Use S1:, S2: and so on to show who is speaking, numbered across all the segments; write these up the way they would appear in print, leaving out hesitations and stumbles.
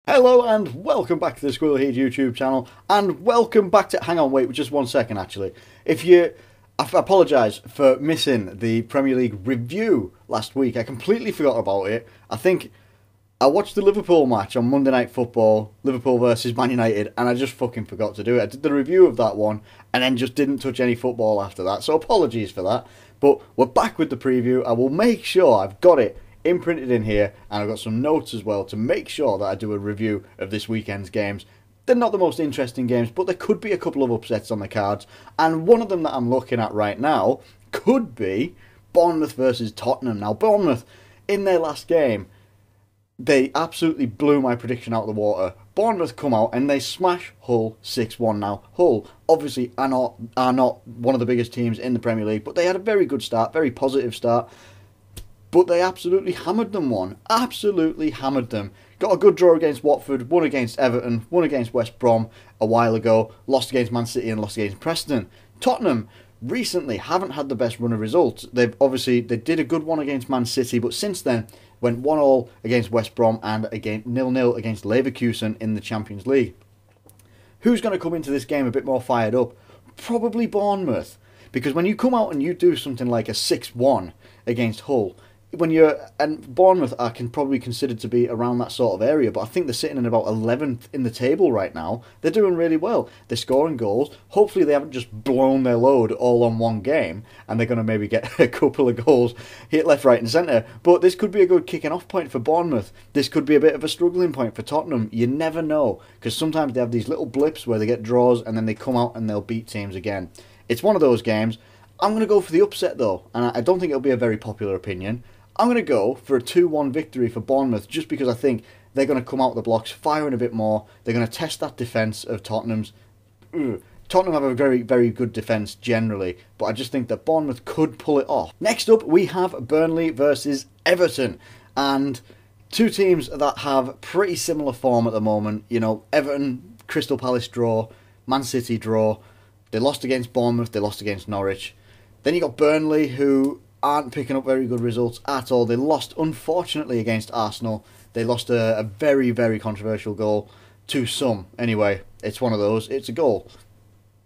S1: Hello and welcome back to the Squirrel Heed YouTube channel, and welcome back to... Hang on, wait, just 1 second actually. I apologise for missing the Premier League review last week. I completely forgot about it. I think I watched the Liverpool match on Monday Night Football, Liverpool versus Man United, and I just fucking forgot to do it. I did the review of that one and then just didn't touch any football after that, so apologies for that. But we're back with the preview. I will make sure I've got it imprinted in here, and I've got some notes as well to make sure that I do a review of this weekend's games. They're not the most interesting games, but there could be a couple of upsets on the cards, and one of them that I'm looking at right now could be Bournemouth versus Tottenham. Now, Bournemouth, in their last game, they absolutely blew my prediction out of the water. Bournemouth come out and they smash Hull 6-1. Now, Hull obviously are not one of the biggest teams in the Premier League, but they had a very good start, very positive start. But they absolutely hammered them one. Absolutely hammered them. Got a good draw against Watford, won against Everton, won against West Brom a while ago, lost against Man City and lost against Preston. Tottenham recently haven't had the best run of results. They did a good one against Man City, but since then went 1-1 against West Brom and again 0-0 against Leverkusen in the Champions League. Who's going to come into this game a bit more fired up? Probably Bournemouth. Because when you come out and you do something like a 6-1 against Hull, and Bournemouth can probably considered to be around that sort of area, but I think they're sitting in about 11th in the table right now. They're doing really well. They're scoring goals. Hopefully they haven't just blown their load all on one game, and they're going to maybe get a couple of goals hit left, right and centre. But this could be a good kicking off point for Bournemouth. This could be a bit of a struggling point for Tottenham. You never know, because sometimes they have these little blips where they get draws and then they come out and they'll beat teams again. It's one of those games. I'm going to go for the upset though, and I don't think it'll be a very popular opinion. I'm going to go for a 2-1 victory for Bournemouth, just because I think they're going to come out of the blocks firing a bit more. They're going to test that defence of Tottenham's. Tottenham have a very, very good defence generally, but I just think that Bournemouth could pull it off. Next up, we have Burnley versus Everton, and two teams that have pretty similar form at the moment. You know, Everton, Crystal Palace draw, Man City draw. They lost against Bournemouth, they lost against Norwich. Then you got Burnley, who aren't picking up very good results at all. They lost, unfortunately, against Arsenal. They lost a very, very controversial goal to some. Anyway, it's one of those. It's a goal.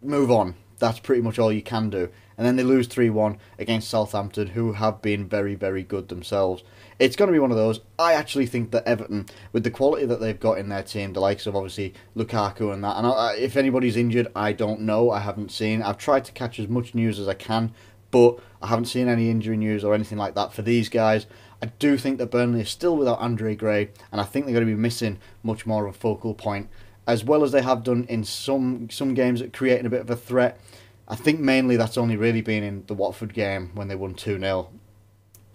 S1: Move on. That's pretty much all you can do. And then they lose 3-1 against Southampton, who have been very, very good themselves. It's going to be one of those. I actually think that Everton, with the quality that they've got in their team, the likes of obviously Lukaku and that, and if anybody's injured, I don't know. I haven't seen. I've tried to catch as much news as I can, but I haven't seen any injury news or anything like that for these guys. I do think that Burnley is still without Andre Gray, and I think they're going to be missing much more of a focal point, as well as they have done in some games at creating a bit of a threat. I think mainly that's only really been in the Watford game when they won 2-0.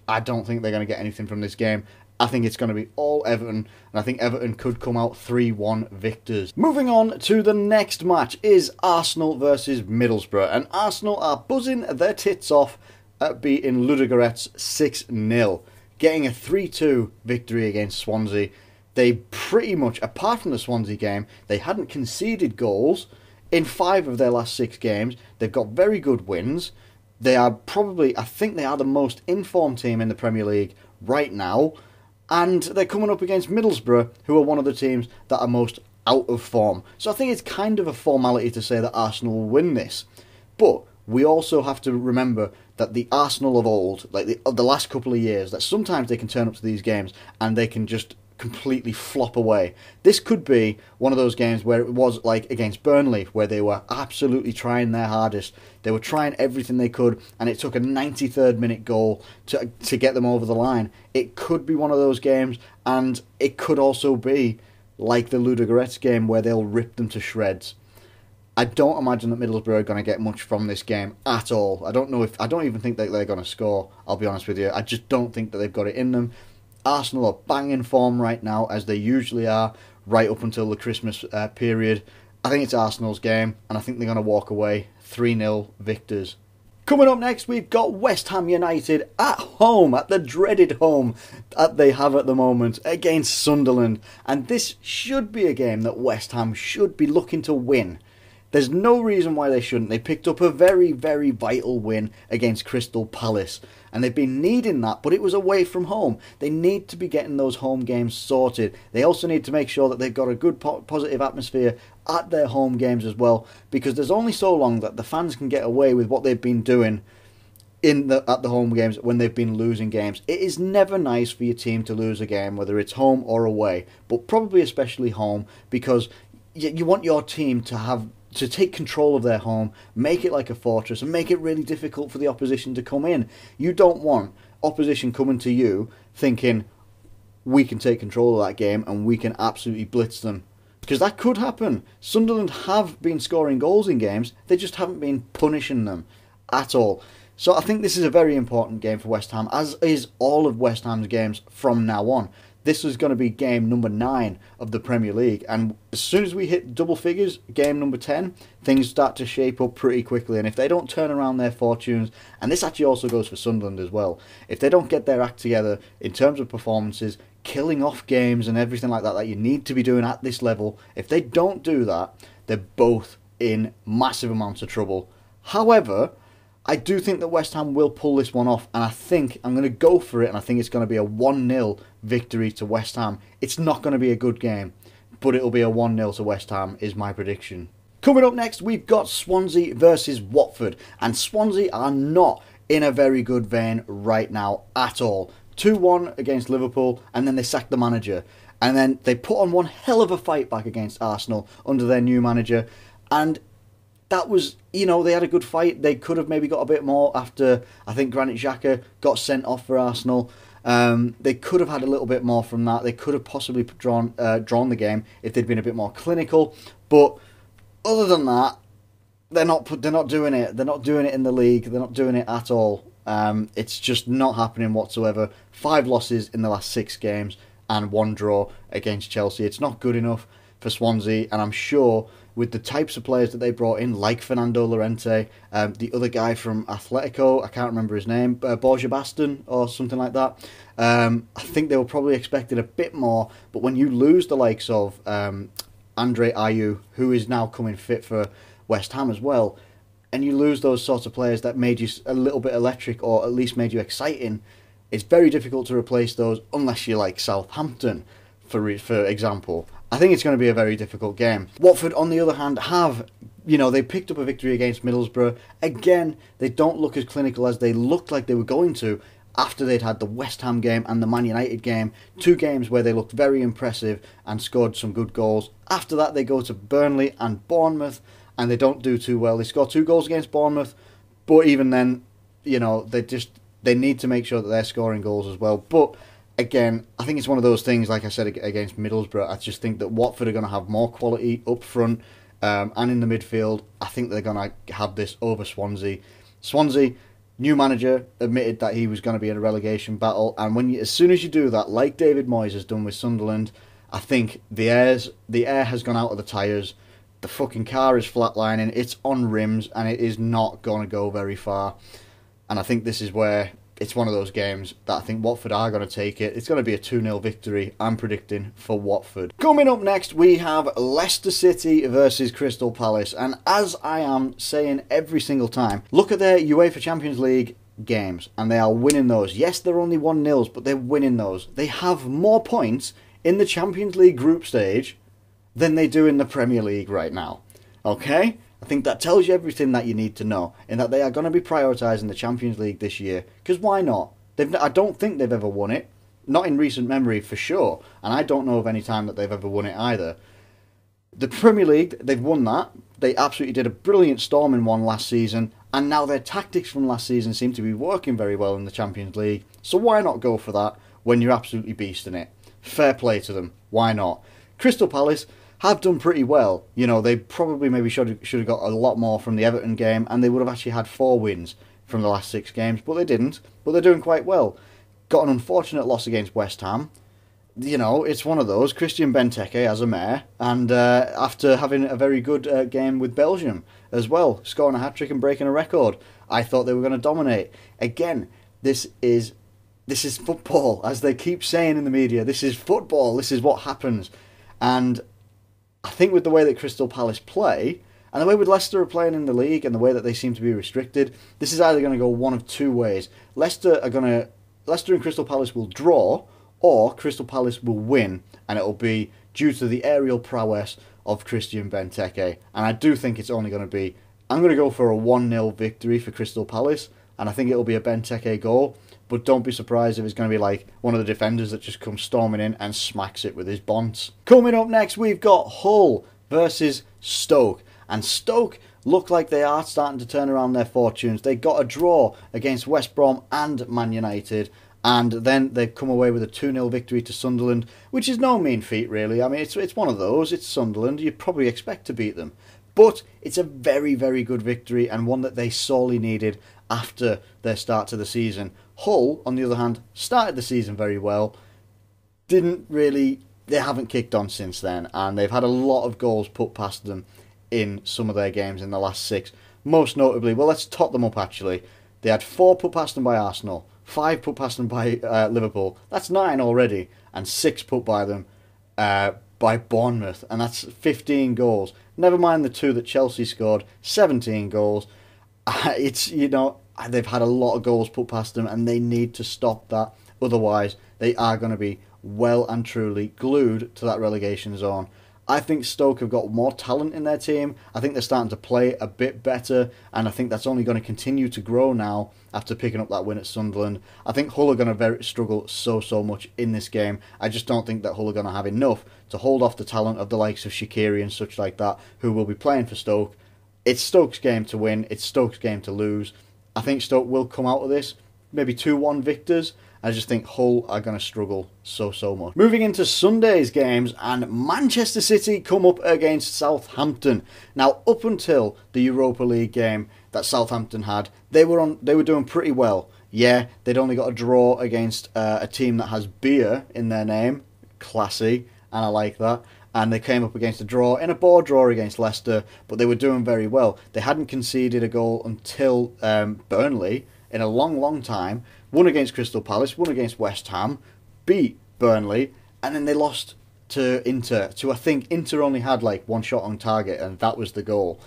S1: I don't think they're going to get anything from this game. I think it's going to be all Everton, and I think Everton could come out 3-1 victors. Moving on to the next match is Arsenal versus Middlesbrough, and Arsenal are buzzing their tits off at beating Ludogorets 6-0, getting a 3-2 victory against Swansea. They pretty much, apart from the Swansea game, they hadn't conceded goals in 5 of their last 6 games. They've got very good wins. They are probably, I think they are the most informed team in the Premier League right now. And they're coming up against Middlesbrough, who are one of the teams that are most out of form. So I think it's kind of a formality to say that Arsenal will win this. But we also have to remember that the Arsenal of old, like the last couple of years, that sometimes they can turn up to these games and they can just completely flop away. This could be one of those games where it was like against Burnley, where they were absolutely trying their hardest. They were trying everything they could, and it took a 93rd minute goal to get them over the line. It could be one of those games, and it could also be like the Ludogorets game where they'll rip them to shreds. I don't imagine that Middlesbrough are going to get much from this game at all. I don't even think that they're going to score, I'll be honest with you. I just don't think that they've got it in them. Arsenal are banging form right now, as they usually are, right up until the Christmas period. I think it's Arsenal's game, and I think they're going to walk away 3-0 victors. Coming up next, we've got West Ham United at home, at the dreaded home that they have at the moment, against Sunderland. And this should be a game that West Ham should be looking to win. There's no reason why they shouldn't. They picked up a very, very vital win against Crystal Palace, and they've been needing that, but it was away from home. They need to be getting those home games sorted. They also need to make sure that they've got a good positive atmosphere at their home games as well, because there's only so long that the fans can get away with what they've been doing at the home games when they've been losing games. It is never nice for your team to lose a game, whether it's home or away, but probably especially home, because you want your team to take control of their home, make it like a fortress, and make it really difficult for the opposition to come in. You don't want opposition coming to you thinking, we can take control of that game and we can absolutely blitz them. Because that could happen. Sunderland have been scoring goals in games, they just haven't been punishing them at all. So I think this is a very important game for West Ham, as is all of West Ham's games from now on. This is going to be game number 9 of the Premier League, and as soon as we hit double figures, game number 10, things start to shape up pretty quickly. And if they don't turn around their fortunes, and this actually also goes for Sunderland as well, if they don't get their act together in terms of performances, killing off games and everything like that that you need to be doing at this level, if they don't do that, they're both in massive amounts of trouble. However, I do think that West Ham will pull this one off, and I think I'm going to go for it, and I think it's going to be a 1-0 victory to West Ham. It's not going to be a good game, but it'll be a 1-0 to West Ham is my prediction. Coming up next, we've got Swansea versus Watford, and Swansea are not in a very good vein right now at all. 2-1 against Liverpool, and then they sacked the manager, and then they put on one hell of a fight back against Arsenal under their new manager, and that was, they had a good fight. They could have maybe got a bit more after, I think, Granit Xhaka got sent off for Arsenal. They could have had a little bit more from that. They could have possibly drawn the game if they'd been a bit more clinical. But other than that, they're not doing it. They're not doing it in the league. They're not doing it at all. It's just not happening whatsoever. 5 losses in the last 6 games and 1 draw against Chelsea. It's not good enough for Swansea, and I'm sure with the types of players that they brought in, like Fernando Llorente, the other guy from Atletico, I can't remember his name, Borja Baston or something like that, I think they were probably expecting a bit more, but when you lose the likes of Andre Ayew, who is now coming fit for West Ham as well, and you lose those sorts of players that made you a little bit electric or at least made you exciting, it's very difficult to replace those unless you're like Southampton, for example. I think it's going to be a very difficult game. Watford, on the other hand, they picked up a victory against Middlesbrough. Again, they don't look as clinical as they looked like they were going to after they'd had the West Ham game and the Man United game. 2 games where they looked very impressive and scored some good goals. After that, they go to Burnley and Bournemouth, and they don't do too well. They score 2 goals against Bournemouth, but even then, they need to make sure that they're scoring goals as well. But again, I think it's one of those things, like I said, against Middlesbrough. I just think that Watford are going to have more quality up front and in the midfield. I think they're going to have this over Swansea. Swansea, new manager, admitted that he was going to be in a relegation battle. And as soon as you do that, like David Moyes has done with Sunderland, I think the air has gone out of the tyres. The fucking car is flatlining. It's on rims, and it is not going to go very far. And I think this is where it's one of those games that I think Watford are going to take it. It's going to be a 2-0 victory, I'm predicting, for Watford. Coming up next, we have Leicester City versus Crystal Palace. And as I am saying every single time, look at their UEFA Champions League games, and they are winning those. Yes, they're only 1-0s, but they're winning those. They have more points in the Champions League group stage than they do in the Premier League right now. Okay? I think that tells you everything that you need to know, in that they are going to be prioritising the Champions League this year. Because why not? I don't think they've ever won it. Not in recent memory, for sure. And I don't know of any time that they've ever won it either. The Premier League, they've won that. They absolutely did a brilliant storming one last season. And now their tactics from last season seem to be working very well in the Champions League. So why not go for that when you're absolutely beasting it? Fair play to them. Why not? Crystal Palace have done pretty well. They probably maybe should have got a lot more from the Everton game, and they would have actually had 4 wins from the last 6 games, but they didn't. But they're doing quite well. Got an unfortunate loss against West Ham. It's one of those. Christian Benteke as a mayor, and after having a very good game with Belgium as well, scoring a hat-trick and breaking a record. I thought they were going to dominate. Again, this is football, as they keep saying in the media. This is football. This is what happens. And I think with the way that Crystal Palace play, And the way with Leicester are playing in the league and the way that they seem to be restricted, this is either going to go one of two ways. Leicester and Crystal Palace will draw, or Crystal Palace will win, and it'll be due to the aerial prowess of Christian Benteke. And I do think it's only going to be... I'm going to go for a 1-0 victory for Crystal Palace, and I think it'll be a Benteke goal, but don't be surprised if it's going to be like one of the defenders that just comes storming in and smacks it with his bonds. Coming up next, we've got Hull versus Stoke. And Stoke look like they are starting to turn around their fortunes. They got a draw against West Brom and Man United, and then they've come away with a 2-0 victory to Sunderland, which is no mean feat, really. I mean, it's one of those. It's Sunderland. You'd probably expect to beat them. But it's a very, very good victory, and one that they sorely needed after their start to the season. Hull, on the other hand, started the season very well. They haven't kicked on since then, and they've had a lot of goals put past them in some of their games in the last 6. Most notably, well, let's tot them up actually. They had 4 put past them by Arsenal, 5 put past them by Liverpool. That's 9 already, and 6 put by them by Bournemouth, and that's 15 goals. Never mind the 2 that Chelsea scored, 17 goals. They've had a lot of goals put past them, and they need to stop that. Otherwise, they are going to be well and truly glued to that relegation zone. I think Stoke have got more talent in their team. I think they're starting to play a bit better, and I think that's only going to continue to grow now after picking up that win at Sunderland. I think Hull are going to struggle so much in this game. I just don't think that Hull are going to have enough to hold off the talent of the likes of Shaqiri and such like that, who will be playing for Stoke. It's Stoke's game to win. It's Stoke's game to lose. I think Stoke will come out of this maybe 2-1 victors. I just think Hull are going to struggle so much. Moving into Sunday's games, and Manchester City come up against Southampton. Now, up until the Europa League game that Southampton had, they were doing pretty well. Yeah, they'd only got a draw against a team that has beer in their name. Classy, and I like that. And they came up against a draw, in a bore draw against Leicester, but they were doing very well. They hadn't conceded a goal until Burnley in a long time. Won against Crystal Palace, won against West Ham, beat Burnley, and then they lost to Inter. I think Inter only had like 1 shot on target, and that was the goal.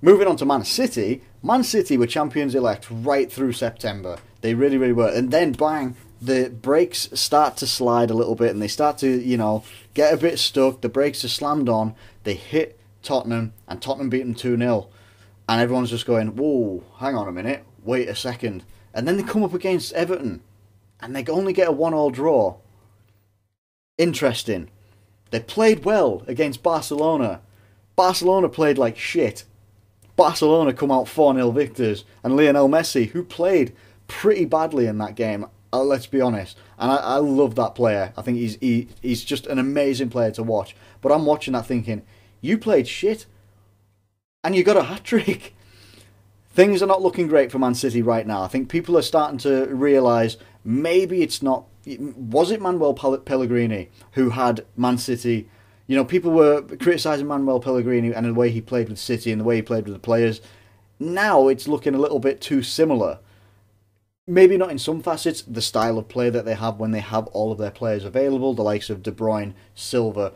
S1: Moving on to Man City. Man City were champions-elect right through September. They really were. And then, bang, the brakes start to slide a little bit, and they start to, get a bit stuck. The brakes are slammed on. They hit Tottenham, and Tottenham beat them 2-0. And everyone's just going, whoa, hang on a minute, wait a second. And then they come up against Everton, and they only get a 1-1 draw. Interesting. They played well against Barcelona. Barcelona played like shit. Barcelona come out 4-0 victors, and Lionel Messi, who played pretty badly in that game, let's be honest, and I love that player. I think he's just an amazing player to watch. But I'm watching that thinking, you played shit, and you got a hat-trick. Things are not looking great for Man City right now. I think people are starting to realise maybe it's not... Was it Manuel Pellegrini who had Man City... people were criticising Manuel Pellegrini and the way he played with City and the way he played with the players. Now it's looking a little bit too similar. Maybe not in some facets, the style of play that they have when they have all of their players available, the likes of De Bruyne, Silva,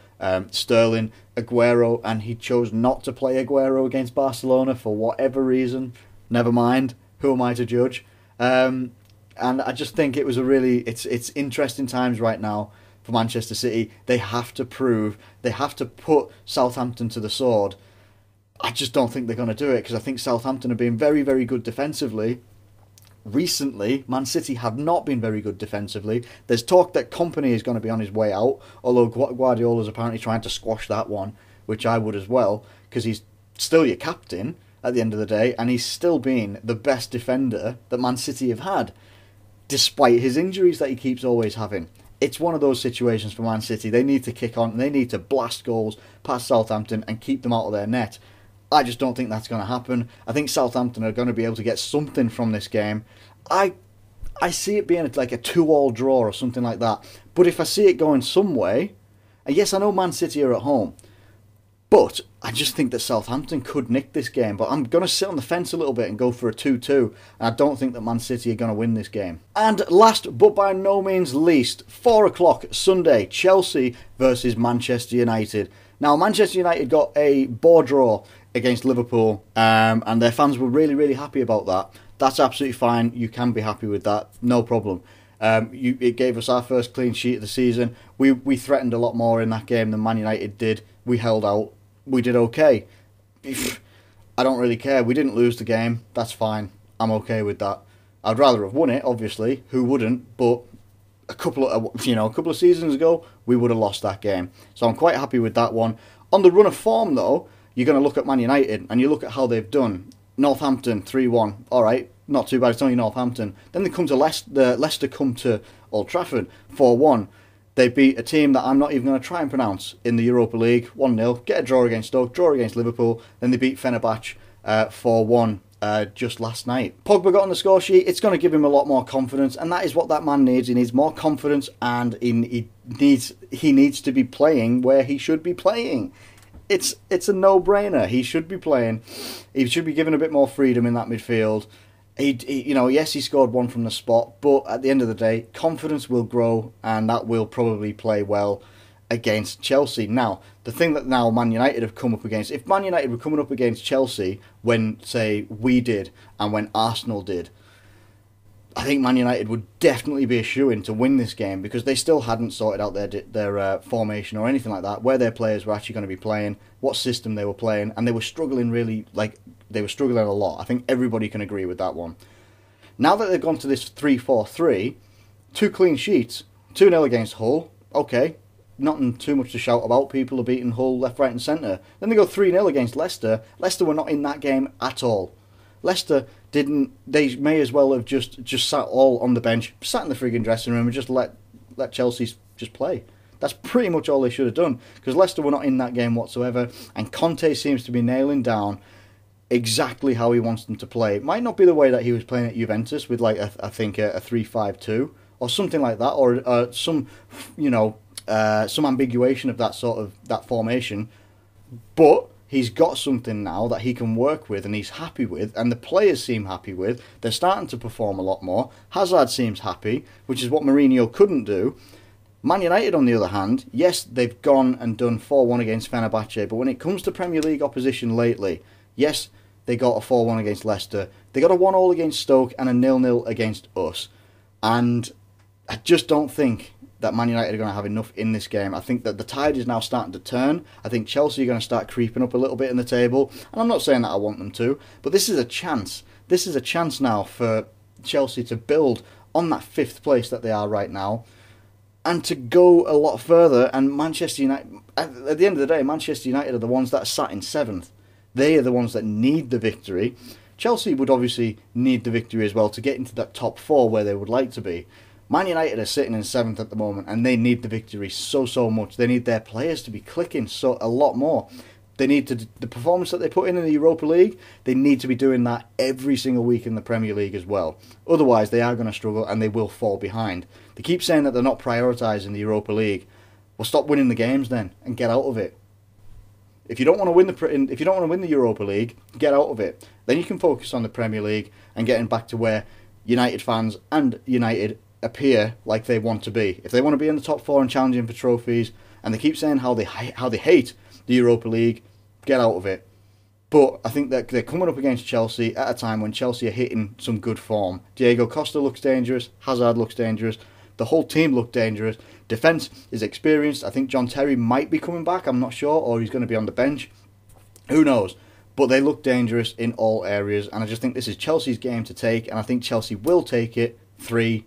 S1: Sterling, Aguero, and he chose not to play Aguero against Barcelona for whatever reason. Never mind, who am I to judge? And I just think it was it's interesting times right now for Manchester City. They have to put Southampton to the sword. I just don't think they're going to do it, because I think Southampton have been very, very good defensively. Recently, Man City have not been very good defensively. There's talk that Kompany is going to be on his way out, although Guardiola's apparently trying to squash that one, which I would as well, because he's still your captain at the end of the day, and he's still been the best defender that Man City have had, despite his injuries that he keeps always having. It's one of those situations for Man City. They need to kick on, they need to blast goals past Southampton and keep them out of their net. I just don't think that's going to happen. I think Southampton are going to be able to get something from this game. I see it being like a 2-2 draw or something like that. But if I see it going some way, and yes, I know Man City are at home, but I just think that Southampton could nick this game. But I'm going to sit on the fence a little bit and go for a 2-2. And I don't think that Man City are going to win this game. And last, but by no means least, 4 o'clock Sunday, Chelsea versus Manchester United. Now, Manchester United got a bore draw against Liverpool, and their fans were really, really happy about that. That's absolutely fine. You can be happy with that. No problem. It gave us our first clean sheet of the season. We threatened a lot more in that game than Man United did. We held out. We did okay. I don't really care. We didn't lose the game. That's fine. I'm okay with that. I'd rather have won it, obviously. Who wouldn't? But a couple of seasons ago, we would have lost that game. So I'm quite happy with that one. On the run of form, though, you're going to look at Man United and you look at how they've done. Northampton 3-1. All right, not too bad. It's only Northampton. Then they come to Leicester. Leicester come to Old Trafford 4-1. They beat a team that I'm not even going to try and pronounce in the Europa League 1-0. Get a draw against Stoke, draw against Liverpool. Then they beat Fenerbahce 4-1 just last night. Pogba got on the score sheet. It's going to give him a lot more confidence, and that is what that man needs. He needs more confidence, and he needs to be playing where he should be playing. It's a no-brainer. He should be playing. He should be given a bit more freedom in that midfield. Yes, he scored one from the spot, but at the end of the day, confidence will grow, and that will probably play well against Chelsea. Now, the thing that now Man United have come up against, if Man United were coming up against Chelsea when, say, we did and when Arsenal did, I think Man United would definitely be a shoo-in to win this game, because they still hadn't sorted out their formation or anything like that, where their players were actually going to be playing, what system they were playing, and they were struggling they were struggling a lot. I think everybody can agree with that one. Now that they've gone to this 3-4-3, 2 clean sheets, 2-0 against Hull, okay, nothing too much to shout about. People are beating Hull left, right and centre. Then they go 3-0 against Leicester. Leicester were not in that game at all. Leicester didn't. They may as well have just sat all on the bench, sat in the frigging dressing room and just let Chelsea just play. That's pretty much all they should have done, because Leicester were not in that game whatsoever, and Conte seems to be nailing down exactly how he wants them to play. It might not be the way that he was playing at Juventus with I think a 3-5-2 or something like that, or some ambiguation of that formation, but he's got something now that he can work with and he's happy with, and the players seem happy with. They're starting to perform a lot more. Hazard seems happy, which is what Mourinho couldn't do. Man United, on the other hand, yes, they've gone and done 4-1 against Fenerbahce, but when it comes to Premier League opposition lately, yes, they got a 4-1 against Leicester, they got a 1-1 against Stoke and a 0-0 against us, and I just don't think that Man United are going to have enough in this game. I think that the tide is now starting to turn. I think Chelsea are going to start creeping up a little bit in the table, and I'm not saying that I want them to, but this is a chance. This is a chance now for Chelsea to build on that 5th place that they are right now, and to go a lot further. And Manchester United, at the end of the day, Manchester United are the ones that are sat in 7th. They are the ones that need the victory. Chelsea would obviously need the victory as well to get into that top 4 where they would like to be. Man United are sitting in 7th at the moment, and they need the victory so much. They need their players to be clicking a lot more. They need the performance that they put in the Europa League, they need to be doing that every single week in the Premier League as well. Otherwise, they are going to struggle and they will fall behind. They keep saying that they're not prioritising the Europa League. Well, stop winning the games then and get out of it. If you don't want to win the Europa League, get out of it. Then you can focus on the Premier League and getting back to where United fans and United appear like they want to be. If they want to be in the top 4 and challenging for trophies, and they keep saying how they hate the Europa League, get out of it. But I think that they're coming up against Chelsea at a time when Chelsea are hitting some good form. Diego Costa looks dangerous, Hazard looks dangerous, the whole team look dangerous. Defence is experienced. I think John Terry might be coming back, I'm not sure, or he's going to be on the bench. Who knows? But they look dangerous in all areas, and I just think this is Chelsea's game to take, and I think Chelsea will take it 3-1.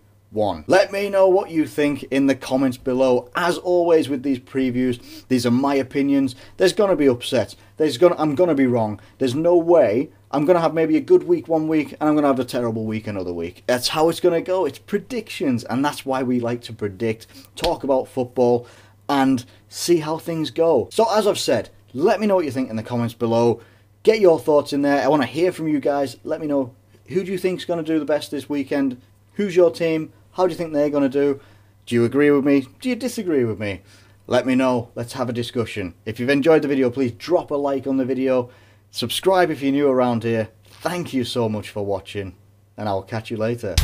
S1: Let me know what you think in the comments below. As always with these previews, these are my opinions. There's going to be upsets. I'm going to be wrong. There's no way I'm going to have maybe a good week one week and I'm going to have a terrible week another week. That's how it's going to go. It's predictions, and that's why we like to predict, talk about football and see how things go. So as I've said, let me know what you think in the comments below. Get your thoughts in there. I want to hear from you guys. Let me know, who do you think is going to do the best this weekend? Who's your team? How do you think they're going to do? Do you agree with me? Do you disagree with me? Let me know. Let's have a discussion. If you've enjoyed the video, please drop a like on the video. Subscribe if you're new around here. Thank you so much for watching, and I'll catch you later.